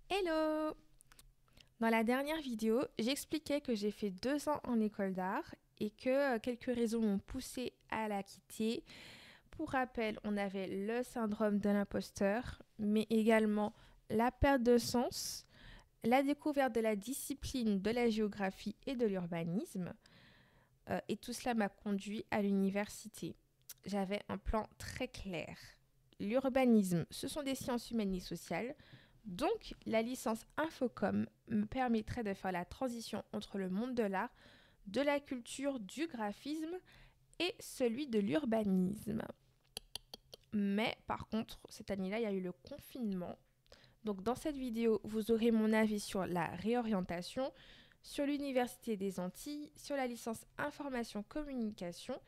Hello! Dans la dernière vidéo, j'expliquais que j'ai fait 2 ans en école d'art et que quelques raisons m'ont poussée à la quitter. Pour rappel, on avait le syndrome de l'imposteur, mais également la perte de sens, la découverte de la discipline de la géographie et de l'urbanisme. Et tout cela m'a conduit à l'université. J'avais un plan très clair. L'urbanisme, ce sont des sciences humaines et sociales. Donc, la licence Infocom me permettrait de faire la transition entre le monde de l'art, de la culture, du graphisme et celui de l'urbanisme. Mais par contre, cette année-là, il y a eu le confinement. Donc, dans cette vidéo, vous aurez mon avis sur la réorientation, sur l'Université des Antilles, sur la licence Information Communication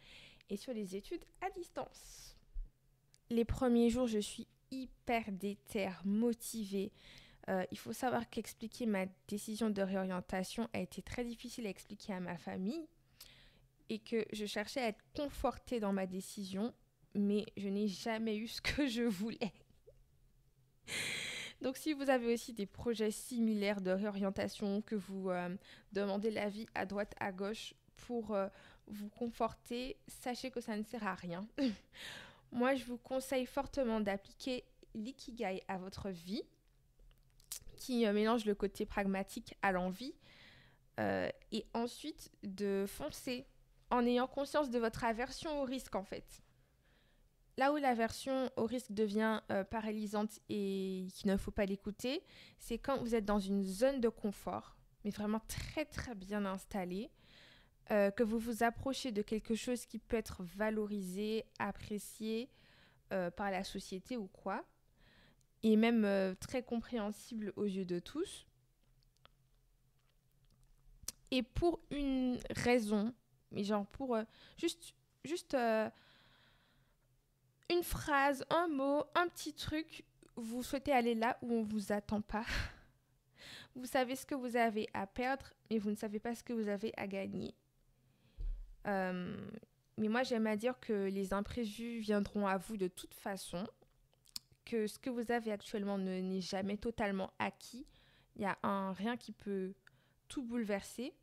et sur les études à distance. Les premiers jours, je suis hyper déter, motivée. Il faut savoir qu'expliquer ma décision de réorientation a été très difficile à expliquer à ma famille et que je cherchais à être confortée dans ma décision, mais je n'ai jamais eu ce que je voulais. Donc si vous avez aussi des projets similaires de réorientation, que vous demandez l'avis à droite, à gauche pour vous conforter, sachez que ça ne sert à rien. Moi, je vous conseille fortement d'appliquer l'ikigai à votre vie, qui mélange le côté pragmatique à l'envie, et ensuite de foncer en ayant conscience de votre aversion au risque en fait. Là où l'aversion au risque devient paralysante et qu'il ne faut pas l'écouter, c'est quand vous êtes dans une zone de confort, mais vraiment très très bien installée, que vous vous approchez de quelque chose qui peut être valorisé, apprécié par la société ou quoi, et même très compréhensible aux yeux de tous. Et pour une raison, mais genre pour juste, juste une phrase, un mot, un petit truc, vous souhaitez aller là où on ne vous attend pas. Vous savez ce que vous avez à perdre, mais vous ne savez pas ce que vous avez à gagner. Euh, mais moi, j'aime à dire que les imprévus viendront à vous de toute façon, que ce que vous avez actuellement n'est jamais totalement acquis. Il y a un rien qui peut tout bouleverser.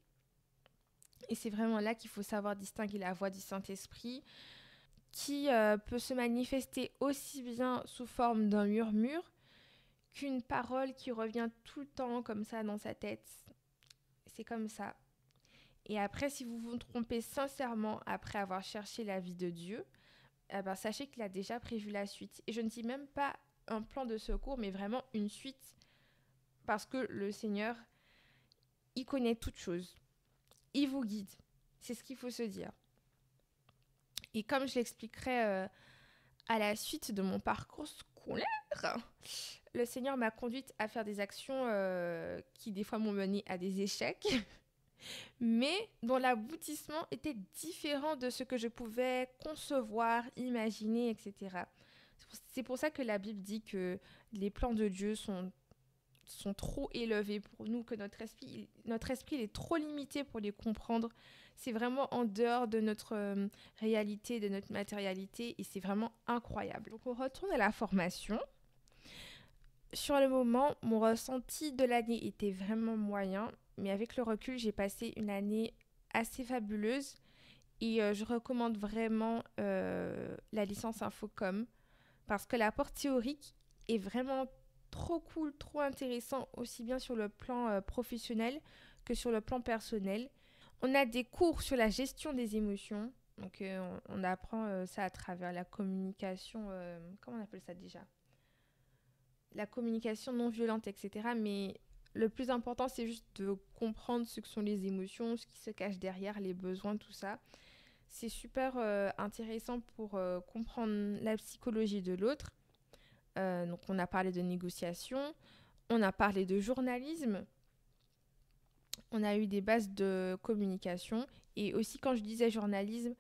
Et c'est vraiment là qu'il faut savoir distinguer la voix du Saint-Esprit, qui peut se manifester aussi bien sous forme d'un murmure qu'une parole qui revient tout le temps comme ça dans sa tête. C'est comme ça. Et après, si vous vous trompez sincèrement après avoir cherché la vie de Dieu, eh ben, sachez qu'il a déjà prévu la suite. Et je ne dis même pas un plan de secours, mais vraiment une suite, parce que le Seigneur, il connaît toutes choses. Il vous guide. C'est ce qu'il faut se dire. Et comme je l'expliquerai à la suite de mon parcours scolaire, le Seigneur m'a conduite à faire des actions qui des fois m'ont mené à des échecs, mais dont l'aboutissement était différent de ce que je pouvais concevoir, imaginer, etc. C'est pour ça que la Bible dit que les plans de Dieu sont trop élevés pour nous, que notre esprit il est trop limité pour les comprendre. C'est vraiment en dehors de notre réalité, de notre matérialité, et c'est vraiment incroyable. Donc on retourne à la formation. Sur le moment, mon ressenti de l'année était vraiment moyen, mais avec le recul, j'ai passé une année assez fabuleuse et je recommande vraiment la licence Infocom parce que l'apport théorique est vraiment trop cool, trop intéressant, aussi bien sur le plan professionnel que sur le plan personnel. On a des cours sur la gestion des émotions, donc on apprend ça à travers la communication, comment on appelle ça déjà, la communication non violente, etc. Mais le plus important, c'est juste de comprendre ce que sont les émotions, ce qui se cache derrière, les besoins, tout ça. C'est super intéressant pour comprendre la psychologie de l'autre. Donc on a parlé de négociation, on a parlé de journalisme, on a eu des bases de communication. Et aussi quand je disais journalisme,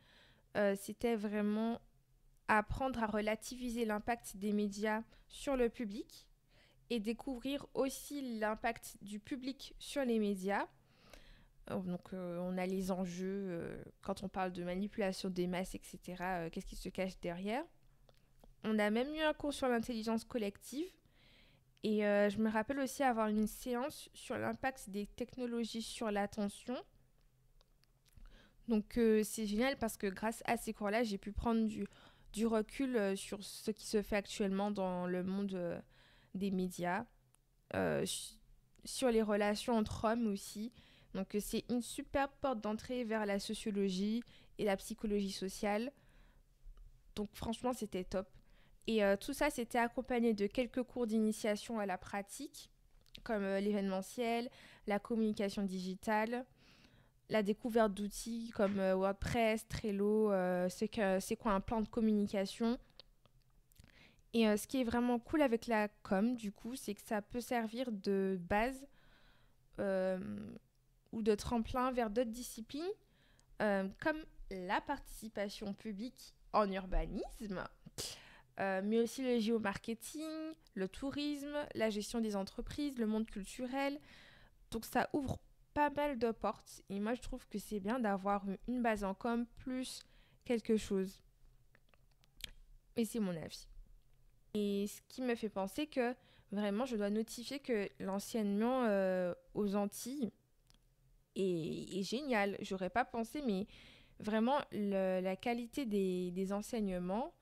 c'était vraiment apprendre à relativiser l'impact des médias sur le public et découvrir aussi l'impact du public sur les médias. Donc on a les enjeux quand on parle de manipulation des masses, etc. Qu'est-ce qui se cache derrière. On a même eu un cours sur l'intelligence collective Et je me rappelle aussi avoir une séance sur l'impact des technologies sur l'attention. Donc c'est génial parce que grâce à ces cours-là, j'ai pu prendre du recul sur ce qui se fait actuellement dans le monde des médias, sur les relations entre hommes aussi. Donc c'est une super porte d'entrée vers la sociologie et la psychologie sociale. Donc franchement, c'était top. Et tout ça, c'était accompagné de quelques cours d'initiation à la pratique, comme l'événementiel, la communication digitale, la découverte d'outils comme WordPress, Trello, c'est quoi un plan de communication. Et ce qui est vraiment cool avec la com, du coup, c'est que ça peut servir de base euh, ou de tremplin vers d'autres disciplines, comme la participation publique en urbanisme, mais aussi le géomarketing, le tourisme, la gestion des entreprises, le monde culturel. Donc ça ouvre pas mal de portes et moi je trouve que c'est bien d'avoir une base en com plus quelque chose. Et c'est mon avis. Et ce qui me fait penser que vraiment je dois notifier que l'enseignement aux Antilles est génial. J'aurais pas pensé, mais vraiment la qualité des enseignements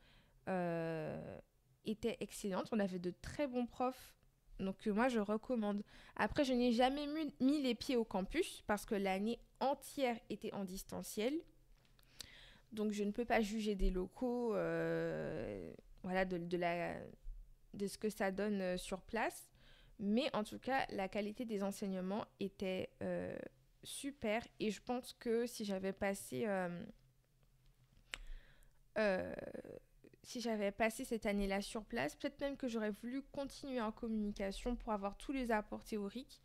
euh, était excellente. On avait de très bons profs. Donc moi, je recommande. Après, je n'ai jamais mis les pieds au campus parce que l'année entière était en distanciel. Donc je ne peux pas juger des locaux, voilà, de ce que ça donne sur place. Mais en tout cas, la qualité des enseignements était super. Et je pense que euh, si j'avais passé cette année-là sur place, peut-être même que j'aurais voulu continuer en communication pour avoir tous les apports théoriques.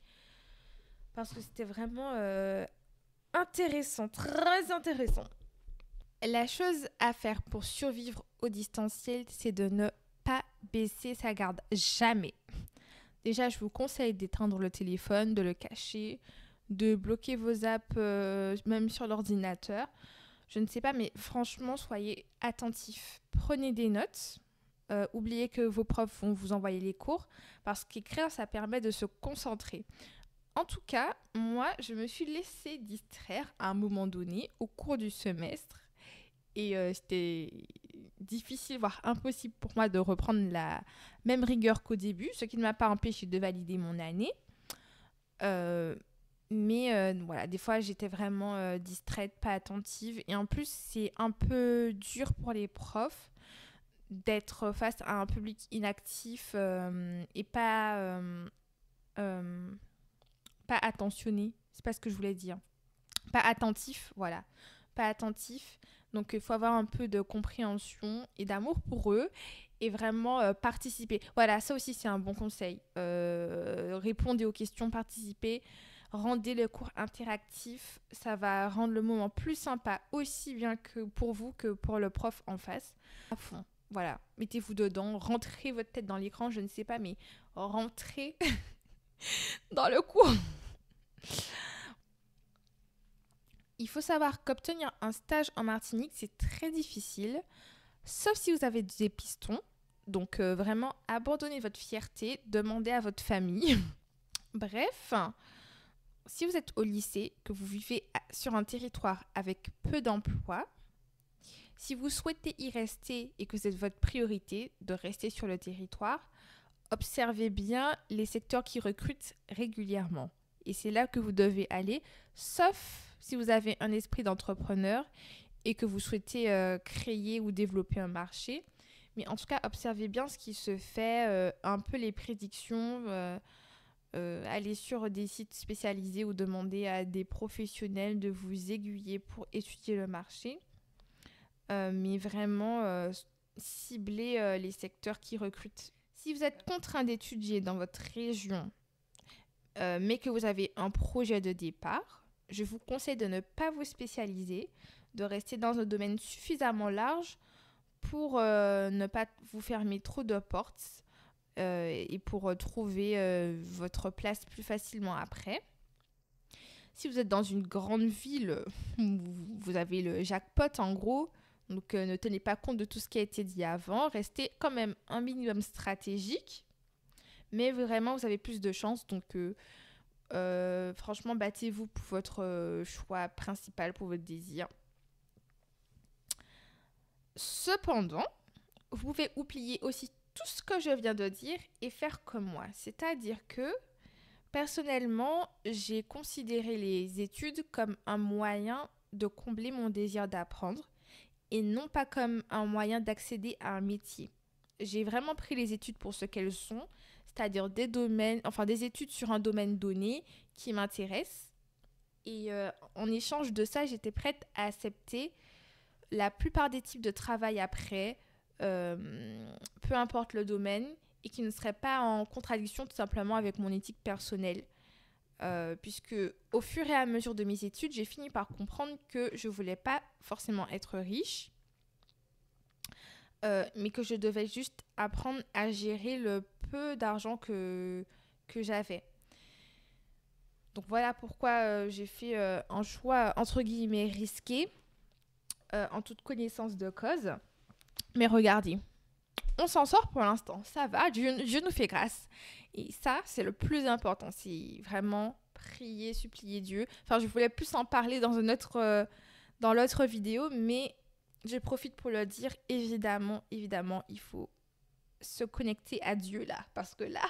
Parce que c'était vraiment intéressant, très intéressant. La chose à faire pour survivre au distanciel, c'est de ne pas baisser sa garde. Jamais. Déjà, je vous conseille d'éteindre le téléphone, de le cacher, de bloquer vos apps, même sur l'ordinateur. Je ne sais pas, mais franchement, soyez attentifs. Prenez des notes. Oubliez que vos profs vont vous envoyer les cours parce qu'écrire, ça permet de se concentrer. En tout cas, moi, je me suis laissée distraire à un moment donné au cours du semestre et c'était difficile, voire impossible pour moi de reprendre la même rigueur qu'au début, ce qui ne m'a pas empêché de valider mon année. Euh, mais voilà, des fois j'étais vraiment distraite, pas attentive. Et en plus, c'est un peu dur pour les profs d'être face à un public inactif et euh, pas attentionné. C'est pas ce que je voulais dire. Pas attentif, voilà. Pas attentif. Donc il faut avoir un peu de compréhension et d'amour pour eux et vraiment participer. Voilà, ça aussi c'est un bon conseil. Répondez aux questions, participez. Rendez le cours interactif, ça va rendre le moment plus sympa aussi bien que pour vous que pour le prof en face. À fond, voilà, mettez-vous dedans, rentrez votre tête dans l'écran, je ne sais pas, mais rentrez dans le cours. Il faut savoir qu'obtenir un stage en Martinique, c'est très difficile, sauf si vous avez des pistons. Donc vraiment, abandonnez votre fierté, demandez à votre famille. Bref, si vous êtes au lycée, que vous vivez sur un territoire avec peu d'emplois, si vous souhaitez y rester et que c'est votre priorité de rester sur le territoire, observez bien les secteurs qui recrutent régulièrement. Et c'est là que vous devez aller, sauf si vous avez un esprit d'entrepreneur et que vous souhaitez créer ou développer un marché. Mais en tout cas, observez bien ce qui se fait, un peu les prédictions. Aller sur des sites spécialisés ou demander à des professionnels de vous aiguiller pour étudier le marché. Mais vraiment, cibler les secteurs qui recrutent. Si vous êtes contraint d'étudier dans votre région, mais que vous avez un projet de départ, je vous conseille de ne pas vous spécialiser, de rester dans un domaine suffisamment large pour ne pas vous fermer trop de portes et pour trouver votre place plus facilement après. Si vous êtes dans une grande ville, vous avez le jackpot en gros, donc ne tenez pas compte de tout ce qui a été dit avant, restez quand même un minimum stratégique, Mais vraiment, vous avez plus de chance. Donc, franchement, battez-vous pour votre choix principal, pour votre désir. Cependant, vous pouvez oublier aussi tout ce que je viens de dire et faire comme moi. C'est-à-dire que, personnellement, j'ai considéré les études comme un moyen de combler mon désir d'apprendre et non pas comme un moyen d'accéder à un métier. J'ai vraiment pris les études pour ce qu'elles sont, c'est-à-dire des études sur un domaine donné qui m'intéresse. Et en échange de ça, j'étais prête à accepter la plupart des types de travail après, peu importe le domaine, et qui ne serait pas en contradiction tout simplement avec mon éthique personnelle. Puisque au fur et à mesure de mes études, j'ai fini par comprendre que je ne voulais pas forcément être riche, mais que je devais juste apprendre à gérer le peu d'argent que j'avais. Donc voilà pourquoi j'ai fait un choix entre guillemets risqué, en toute connaissance de cause. Mais regardez, on s'en sort pour l'instant, ça va, Dieu nous fait grâce. Et ça, c'est le plus important, c'est vraiment prier, supplier Dieu. Enfin, je voulais plus en parler dans l'autre vidéo, mais je profite pour le dire, évidemment, il faut se connecter à Dieu là, parce que là,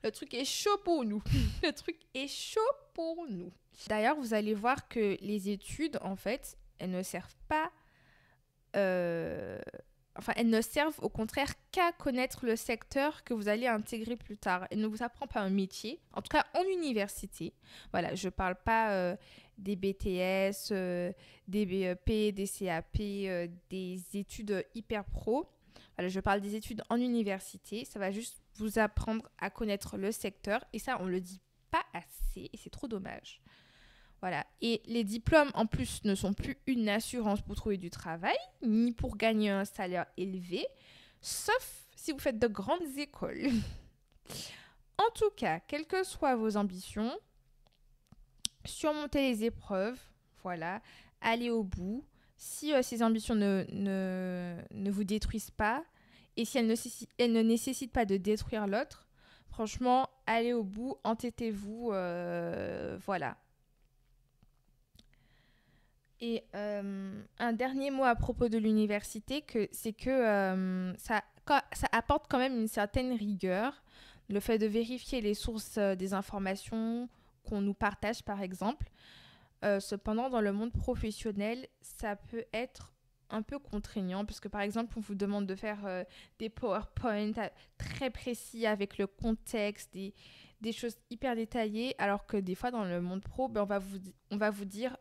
le truc est chaud pour nous. Le truc est chaud pour nous. D'ailleurs, vous allez voir que les études, en fait, elles ne servent pas... elles ne servent au contraire qu'à connaître le secteur que vous allez intégrer plus tard. Elles ne vous apprennent pas un métier, en tout cas en université. Voilà, je ne parle pas des BTS, des BEP, des CAP, des études hyper pro. Voilà, je parle des études en université. Ça va juste vous apprendre à connaître le secteur. Et ça, on ne le dit pas assez et c'est trop dommage. Voilà. Et les diplômes, en plus, ne sont plus une assurance pour trouver du travail, ni pour gagner un salaire élevé, sauf si vous faites de grandes écoles. En tout cas, quelles que soient vos ambitions, surmontez les épreuves, voilà, allez au bout. Si ces ambitions ne vous détruisent pas, et si elles ne nécessitent pas de détruire l'autre, franchement, allez au bout, entêtez-vous, voilà. Et un dernier mot à propos de l'université, c'est que ça apporte quand même une certaine rigueur. Le fait de vérifier les sources des informations qu'on nous partage, par exemple. Cependant, dans le monde professionnel, ça peut être un peu contraignant, parce que par exemple, on vous demande de faire des PowerPoint très précis avec le contexte, des choses hyper détaillées, alors que des fois, dans le monde pro, on va vous dire...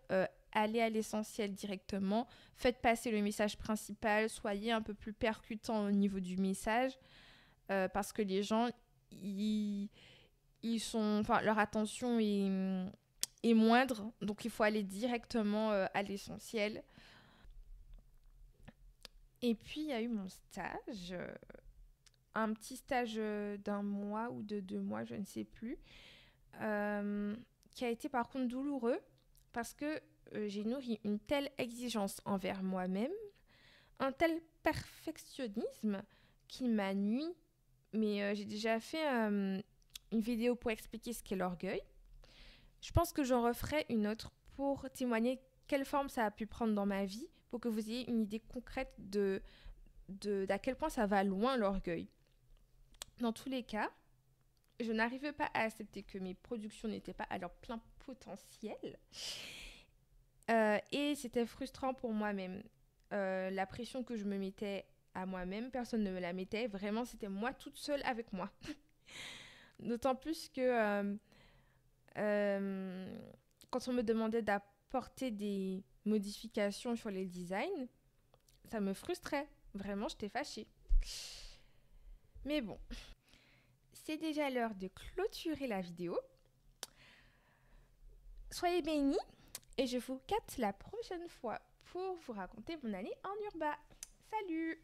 allez à l'essentiel directement, faites passer le message principal, soyez un peu plus percutant au niveau du message, parce que les gens, leur attention est moindre, donc il faut aller directement à l'essentiel. Et puis il y a eu mon stage, un petit stage d'1 mois ou de 2 mois, je ne sais plus, qui a été par contre douloureux, parce que j'ai nourri une telle exigence envers moi-même, un tel perfectionnisme qui m'a nui. Mais j'ai déjà fait une vidéo pour expliquer ce qu'est l'orgueil. Je pense que j'en referai une autre pour témoigner quelle forme ça a pu prendre dans ma vie, pour que vous ayez une idée concrète d'à quel point ça va loin l'orgueil. Dans tous les cas, je n'arrivais pas à accepter que mes productions n'étaient pas à leur plein potentiel. Et c'était frustrant pour moi-même. La pression que je me mettais à moi-même, personne ne me la mettait. Vraiment, c'était moi toute seule avec moi. D'autant plus que quand on me demandait d'apporter des modifications sur les designs, ça me frustrait. Vraiment, j'étais fâchée. Mais bon, c'est déjà l'heure de clôturer la vidéo. Soyez bénis. Et je vous capte la prochaine fois pour vous raconter mon année en urbain. Salut!